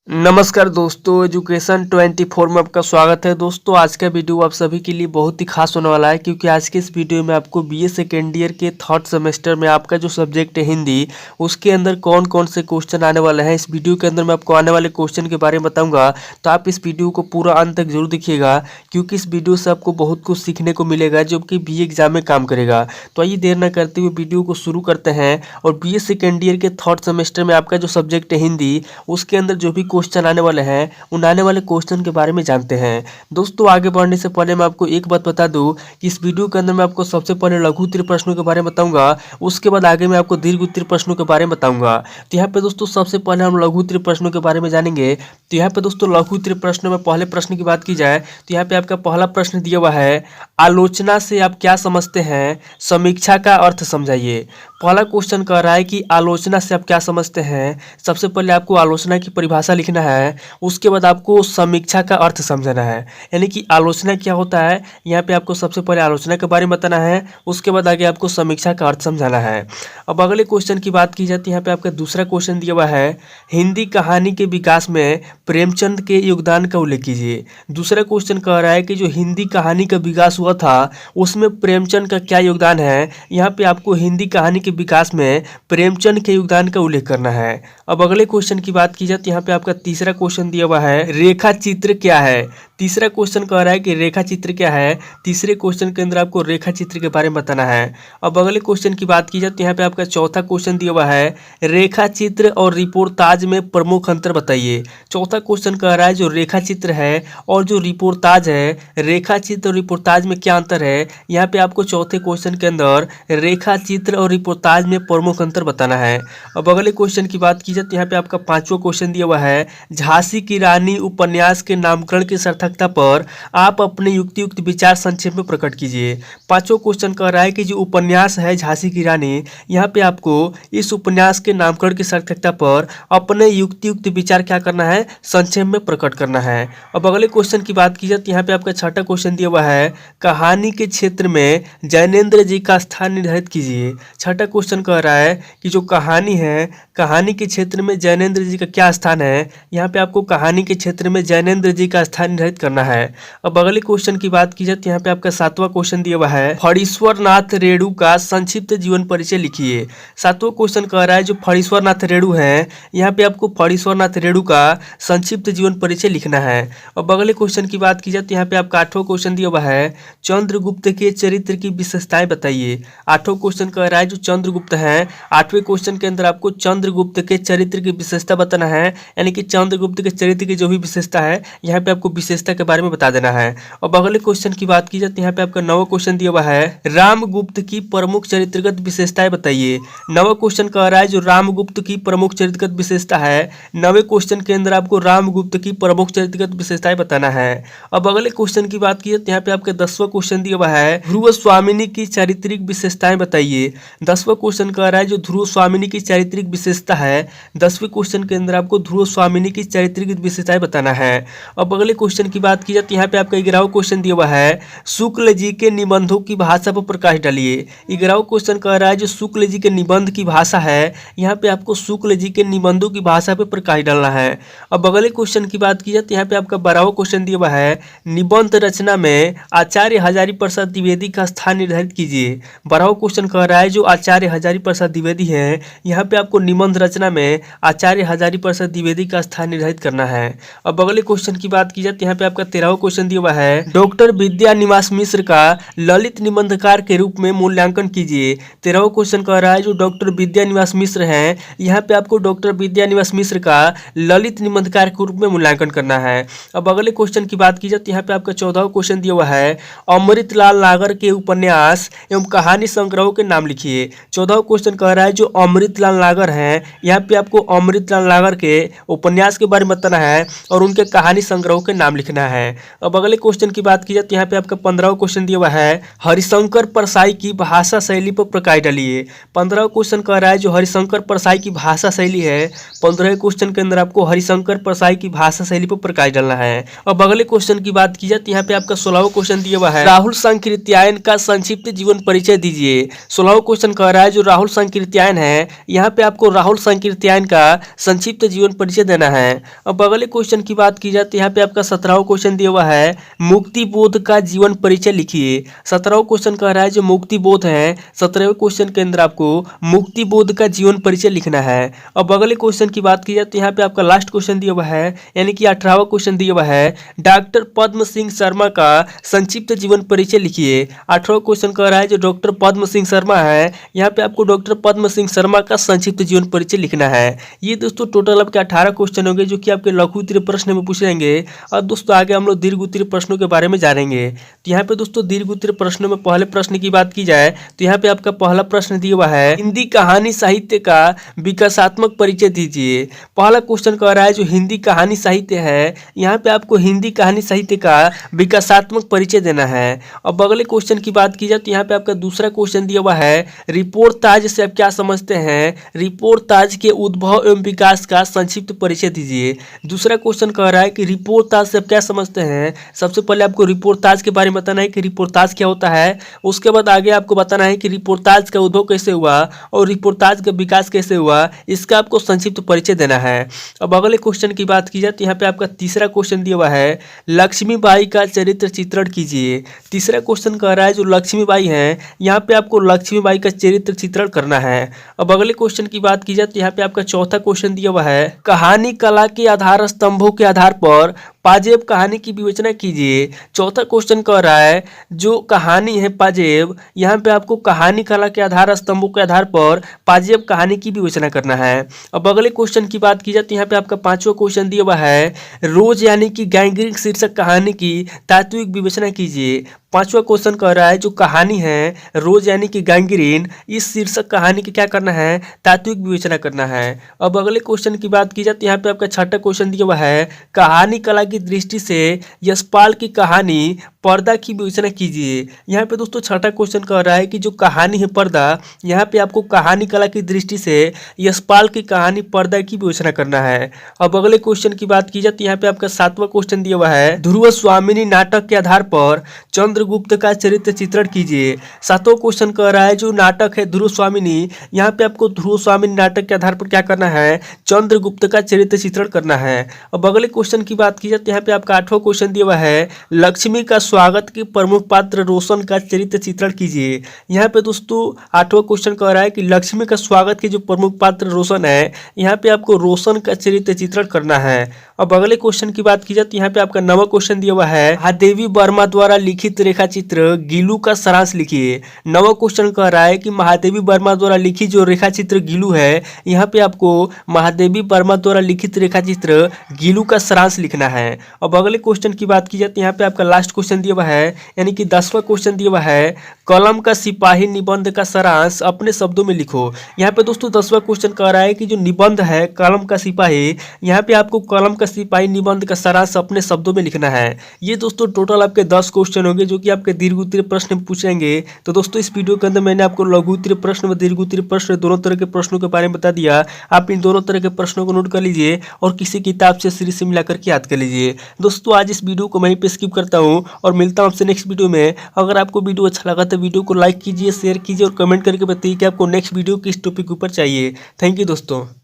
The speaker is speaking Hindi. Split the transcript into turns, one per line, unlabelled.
नमस्कार दोस्तों, एजुकेशन 24 में आपका स्वागत है। दोस्तों, आज का वीडियो आप सभी के लिए बहुत ही खास होने वाला है, क्योंकि आज के इस वीडियो में आपको बीए सेकेंड ईयर के थर्ड सेमेस्टर में आपका जो सब्जेक्ट है हिंदी, उसके अंदर कौन कौन से क्वेश्चन आने वाले हैं। इस वीडियो के अंदर मैं आपको आने वाले क्वेश्चन के बारे में बताऊंगा, तो आप इस वीडियो को पूरा अंत तक जरूर देखिएगा, क्योंकि इस वीडियो से आपको बहुत कुछ सीखने को मिलेगा जो कि बीए एग्जाम में काम करेगा। तो आइए देर न करते हुए वीडियो को शुरू करते हैं। और बीए सेकेंड ईयर के थर्ड सेमेस्टर में आपका जो सब्जेक्ट है हिंदी, उसके अंदर जो भी क्वेश्चन आने वाले हैं, उन आने वाले क्वेश्चन के बारे में जानते हैं। दोस्तों, आगे बढ़ने से पहले मैं आपको एक बात बता दूं कि इस वीडियो के अंदर मैं आपको सबसे पहले लघु उत्तरीय प्रश्नों के बारे में बताऊंगा, उसके बाद आगे मैं आपको दीर्घ उत्तरीय प्रश्नों के बारे में बताऊंगा। तो यहाँ पे दोस्तों सबसे पहले हम लघु उत्तरीय प्रश्नों के बारे में जानेंगे। तो यहाँ पे दोस्तों लघु उत्तरीय प्रश्नों में पहले प्रश्न की बात की जाए तो यहाँ पे आपका पहला प्रश्न दिया हुआ है, आलोचना से आप क्या समझते हैं, समीक्षा का अर्थ समझाइए। पहला क्वेश्चन कह रहा है कि आलोचना से आप क्या समझते हैं। सबसे पहले आपको आलोचना की परिभाषा लिखना है, उसके बाद आपको समीक्षा का अर्थ समझना है। यानी कि आलोचना क्या होता है, यहाँ पे आपको सबसे पहले आलोचना के बारे में बताना है, उसके बाद आगे आपको समीक्षा का अर्थ समझाना है। अब अगले क्वेश्चन की बात की जाती है, यहाँ पे आपका दूसरा क्वेश्चन दिया हुआ है, हिंदी कहानी के विकास में प्रेमचंद के योगदान का उल्लेख कीजिए। दूसरा क्वेश्चन कह रहा है कि जो हिंदी कहानी का विकास हुआ था उसमें प्रेमचंद का क्या योगदान है। यहाँ पे आपको हिंदी कहानी के विकास में प्रेमचंद के योगदान का उल्लेख करना है। अब अगले क्वेश्चन की बात की जाए तो यहाँ पे आपका तीसरा क्वेश्चन दिया हुआ है, रेखा चित्र क्या है। तीसरा क्वेश्चन कह रहा है कि रेखा चित्र क्या है। तीसरे क्वेश्चन के अंदर आपको रेखा चित्र के बारे में बताना है। अब अगले क्वेश्चन की बात की जाए तो यहाँ पे आपका चौथा क्वेश्चन दिया हुआ है, रेखा चित्र और रिपोर्टाज में प्रमुख अंतर बताइए। चौथा क्वेश्चन कह रहा है जो रेखा चित्र है और जो रिपोर्टाज है, रेखा चित्र और रिपोर्टाज में क्या अंतर है। यहाँ पे आपको चौथे क्वेश्चन के अंदर रेखा चित्र और रिपोर्टाज में प्रमुख अंतर बताना है। अब अगले क्वेश्चन की बात की जाए तो यहाँ पे आपका पांचवा क्वेश्चन दिया हुआ है, झांसी की रानी उपन्यास के नामकरण की सार्थकता पर आप अपने युक्तियुक्त विचार संक्षेप में प्रकट कीजिए। पांचवा क्वेश्चन कह रहा है कि जो उपन्यास है झांसी की रानी, यहाँ पे आपको इस उपन्यास के नामकरण की सार्थकता पर अपने युक्तियुक्त विचार क्या करना है, संक्षेप में प्रकट करना है। अब अगले क्वेश्चन की बात की जाए तो यहाँ पे आपका छठा क्वेश्चन दिया हुआ है, कहानी के क्षेत्र में जैनेन्द्र जी का स्थान निर्धारित कीजिए। छठा क्वेश्चन कह रहा है कि जो कहानी है, कहानी के क्षेत्र में जैनेन्द्र जी का क्या स्थान है। यहाँ पे आपको कहानी के क्षेत्र में जैनेन्द्र जी का स्थान निर्धारित करना है। अब अगले क्वेश्चन की बात की जाए तो यहाँ पे आपका सातवां क्वेश्चन दिया हुआ है, फणीश्वर नाथ रेणु का संक्षिप्त जीवन परिचय लिखिए। सातवां क्वेश्चन कह रहा है जो फणीश्वर नाथ रेणु है, यहाँ पे आपको फणीश्वर नाथ रेणु का संक्षिप्त जीवन परिचय लिखना है। अब अगले क्वेश्चन की बात की जाए तो यहाँ पे आपका आठवां क्वेश्चन दिया हुआ है, चंद्रगुप्त के चरित्र की विशेषताएं बताइए। आठवां क्वेश्चन कह रहा है जो चंद्रगुप्त है, आठवें क्वेश्चन के अंदर आपको चंद्रगुप्त के चरित्र की विशेषता बताना है। यानी कि चंद्रगुप्त के चरित्र की जो भी विशेषता है, यहाँ पे आपको विशेषता के बारे में बता देना है। अब अगले क्वेश्चन की बात की जाए तो यहाँ पे आपका नौवां क्वेश्चन दिया हुआ है, रामगुप्त की प्रमुख चरित्रगत विशेषताएं बताइए। नौवां क्वेश्चन कह रहा है जो रामगुप्त की प्रमुख चरित्रगत विशेषता है, नौवें क्वेश्चन के अंदर आपको रामगुप्त की प्रमुख चरित्रगत विशेषताएं बताना है। अब अगले क्वेश्चन की बात की जाए तो यहाँ पे आपका 10वां क्वेश्चन दिया हुआ है, ध्रुव स्वामिनी की चारित्रिक विशेषताएं बताइए। 10वां क्वेश्चन कह रहा है जो ध्रुव स्वामिनी की चारित्रिक विशेषता है, 10वें क्वेश्चन के अंदर आपको ध्रुव स्वामिनी की चारित्रिक विशेषताएं बताना है। अब अगले क्वेश्चन की बात की जाए तो यहाँ पे आपका 11वां क्वेश्चन दिया हुआ है, शुक्ल जी के निबंधों की भाषा पर प्रकाश डालिए। 11वां क्वेश्चन कह रहा है जो शुक्ल जी के निबंध की भाषा है, यहाँ पे आपको शुक्ल जी के निबंधों की भाषा पर प्रकाश डालना है। अब अगले क्वेश्चन की बात की जाए तो यहाँ पे आपका 12वां क्वेश्चन दिया हुआ है, निबंध रचना में आचार्य हजारी प्रसाद द्विवेदी का स्थान निर्धारित कीजिए। 12वां क्वेश्चन कह रहा है जो आचार्य हजारी प्रसाद द्विवेदी है, यहाँ पे आपको निबंध रचना में आचार्य हजारी प्रसाद द्विवेदी का स्थान निर्धारित करना है। अब अगले क्वेश्चन की बात की जाए तो यहाँ पे आपका 13वां क्वेश्चन दिया हुआ है, डॉक्टर विद्या निवास मिश्र का ललित निबंधकार के रूप में मूल्यांकन कीजिए। 13वां क्वेश्चन कह रहा है जो डॉक्टर विद्या निवास मिश्र है, यहाँ पे आपको डॉक्टर विद्या निवास मिश्र का ललित निबंधकार के रूप में मूल्यांकन करना है। अब अगले क्वेश्चन की बात की जाए तो यहाँ पे आपका 14वां क्वेश्चन दिया हुआ है, अमृतलाल नागर के उपन्यास एवं कहानी संग्रहों के नाम लिखिए। 14वां क्वेश्चन कह रहा है जो अमृतलाल नागर हैं, यहाँ पे आपको अमृतलाल नागर के उपन्यास के बारे में बताना है और उनके कहानी संग्रहों के नाम लिखना लिखना है। अब अगले क्वेश्चन की बात की जाए तो यहाँ पे आपका 15वां क्वेश्चन दिया हुआ है, हरिशंकर परसाई की भाषा शैली पर प्रकाश डालिए। 15वां क्वेश्चन कह रहा है जो हरिशंकर परसाई की भाषा शैली है, 15वें क्वेश्चन के अंदर आपको हरिशंकर परसाई की भाषा शैली पर प्रकाश डालना है। अब अगले क्वेश्चन की बात की जाए तो यहाँ पे आपका 16वां क्वेश्चन दिया हुआ है, राहुल सांकृत्यायन का संक्षिप्त जीवन परिचय दीजिए। 16वां क्वेश्चन कह रहा है जो राहुल सांकृत्यायन है, यहाँ पे आपको राहुल सांकृत्यायन का संक्षिप्त जीवन परिचय देना है। अब अगले क्वेश्चन की बात की जाए तो यहाँ पे आपका 17वां क्वेश्चन दिया हुआ है, मुक्ति बोध का जीवन परिचय लिखिए। 17वां क्वेश्चन कह रहा है जो मुक्ति बोध है, 17वें क्वेश्चन के अंदर आपको मुक्ति बोध का जीवन परिचय लिखना है। अब अगले क्वेश्चन की बात की जाए तो यहाँ पे आपका लास्ट क्वेश्चन दिया हुआ है, यानी कि 18वां क्वेश्चन दिया हुआ है, डॉक्टर पद्म सिंह शर्मा का संक्षिप्त जीवन परिचय लिखिए। 18वां क्वेश्चन कह रहा है जो डॉक्टर पद्म सिंह शर्मा है, यहाँ पे आपको डॉक्टर पद्म सिंह शर्मा का संक्षिप्त जीवन परिचय लिखना है। ये दोस्तों टोटल आपके 18 क्वेश्चन होंगे जो कि आपके लघु उत्तरीय प्रश्न में पूछे जाएंगे। और दोस्तों आगे हम लोग दीर्घ उत्तरीय प्रश्नों के बारे में जानेंगे। तो यहाँ पे दोस्तों दीर्घ उत्तरीय प्रश्नों में पहले प्रश्न की बात की जाए तो यहाँ पे आपका पहला प्रश्न दिया हुआ है, हिंदी कहानी साहित्य का विकासात्मक परिचय दीजिए। पहला क्वेश्चन कह रहा है जो हिंदी कहानी साहित्य है, यहाँ पे आपको हिंदी कहानी साहित्य का विकासात्मक परिचय देना है। अब अगले क्वेश्चन की बात की जाए तो यहाँ पे आपका दूसरा क्वेश्चन दिया हुआ है, रिपोर्टाज से आप क्या समझते हैं, रिपोर्टाज के उद्भव एवं विकास का संक्षिप्त परिचय दीजिए। दूसरा क्वेश्चन कह रहा है कि रिपोर्टाज से आप क्या समझते हैं। सबसे पहले आपको रिपोर्टाज के बारे में बताना है कि रिपोर्टाज क्या होता है, उसके बाद आगे आपको बताना है कि रिपोर्टाज का उद्भव कैसे हुआ और रिपोर्टाज का विकास कैसे हुआ, इसका आपको संक्षिप्त परिचय देना है। अब अगले क्वेश्चन की बात की जाए तो यहाँ पे आपका तीसरा क्वेश्चन दिया हुआ है, लक्ष्मीबाई का चरित्र चित्रण कीजिए। तीसरा क्वेश्चन कह रहा है जो लक्ष्मीबाई हैं, यहाँ पे आपको लक्ष्मीबाई का चरित्र चित्रण करना है। अब अगले क्वेश्चन की बात की जाए तो यहाँ पे आपका चौथा क्वेश्चन दिया हुआ है, कहानी कला के आधार स्तंभों के आधार पर पाजेब कहानी की विवेचना कीजिए। चौथा क्वेश्चन कह रहा है जो कहानी है पाजेब, यहाँ पे आपको कहानी कला के आधार स्तंभों के आधार पर पाजेब कहानी की विवेचना करना है। अब अगले क्वेश्चन की बात की जाए तो यहाँ पे आपका पांचवा क्वेश्चन दिया हुआ है, रोज यानी कि गैंग्रीन शीर्षक कहानी की तात्विक विवेचना कीजिए। पांचवा क्वेश्चन कह रहा है जो कहानी है रोज यानी कि गैंग्रीन, इस शीर्षक कहानी की क्या करना है, तात्विक विवेचना करना है। अब अगले क्वेश्चन की बात की जाए तो यहाँ पे आपका छठा क्वेश्चन दिया हुआ है, कहानी कला की दृष्टि से यशपाल की कहानी पर्दा की विवेचना कीजिए। यहाँ पे दोस्तों छठा क्वेश्चन कह रहा है कि जो कहानी है पर्दा, यहाँ पे आपको कहानी कला की दृष्टि से यशपाल की कहानी पर्दा की विवेचना करना है। अब अगले क्वेश्चन की बात की जाए तो यहाँ पे आपका सातवां क्वेश्चन दिया हुआ है, ध्रुव स्वामिनी नाटक के आधार पर चंद्रगुप्त का चरित्र चित्रण कीजिए। सातवां क्वेश्चन कह रहा है जो नाटक है ध्रुव स्वामिनी, यहाँ पे आपको ध्रुव स्वामिनी नाटक के आधार पर क्या करना है, चंद्रगुप्त का चरित्र चित्रण करना है। अब अगले क्वेश्चन की बात की जाए तो यहाँ पे आपका आठवां क्वेश्चन दिया हुआ है, लक्ष्मी का स्वागत के प्रमुख पात्र रोशन का चरित्र चित्रण कीजिए। यहाँ पे दोस्तों आठवां क्वेश्चन कह रहा है कि लक्ष्मी का स्वागत के जो प्रमुख पात्र रोशन है, यहाँ पे आपको रोशन का चरित्र चित्रण करना है। अब अगले क्वेश्चन की बात की जाए तो यहाँ पे आपका नवा क्वेश्चन दिया हुआ है, महादेवी वर्मा द्वारा लिखित रेखा चित्र गीलू का सारांश लिखिए। नवा क्वेश्चन कह रहा है कि महादेवी वर्मा द्वारा लिखित जो रेखा चित्र गीलू है, यहाँ पे आपको महादेवी वर्मा द्वारा लिखित रेखा चित्र गीलू का सारांश लिखना है। अब अगले क्वेश्चन की बात की जाए तो यहाँ पे आपका लास्ट क्वेश्चन दिया हुआ है, यानी कि 10वां क्वेश्चन दिया हुआ है, कलम का सिपाही निबंध का सारांश अपने शब्दों में लिखो। यहाँ पे दोस्तों 10वां क्वेश्चन कह रहा है कि जो निबंध है कलम का सिपाही, यहाँ पे आपको कलम का सिपाही निबंध का सारांश अपने शब्दों में लिखना है। ये दोस्तों टोटल आपके 10 क्वेश्चन होंगे जो कि आपके दीर्घ उत्तरीय प्रश्न पूछेंगे। तो दोस्तों इस वीडियो के अंदर मैंने आपको लघु उत्तरीय प्रश्न व दीर्घ उत्तरीय प्रश्न दोनों तरह के प्रश्नों के बारे में बता दिया। आप इन दोनों तरह के प्रश्नों को नोट कर लीजिए और किसी किताब से सीरीज से मिलाकर के याद कर लीजिए। दोस्तों आज इस वीडियो को वहीं पे स्किप करता हूँ और मिलता हूँ आपसे नेक्स्ट वीडियो में। अगर आपको वीडियो अच्छा लगा तो वीडियो को लाइक कीजिए, शेयर कीजिए और कमेंट करके बताइए कि आपको नेक्स्ट वीडियो किस टॉपिक के ऊपर चाहिए। थैंक यू दोस्तों।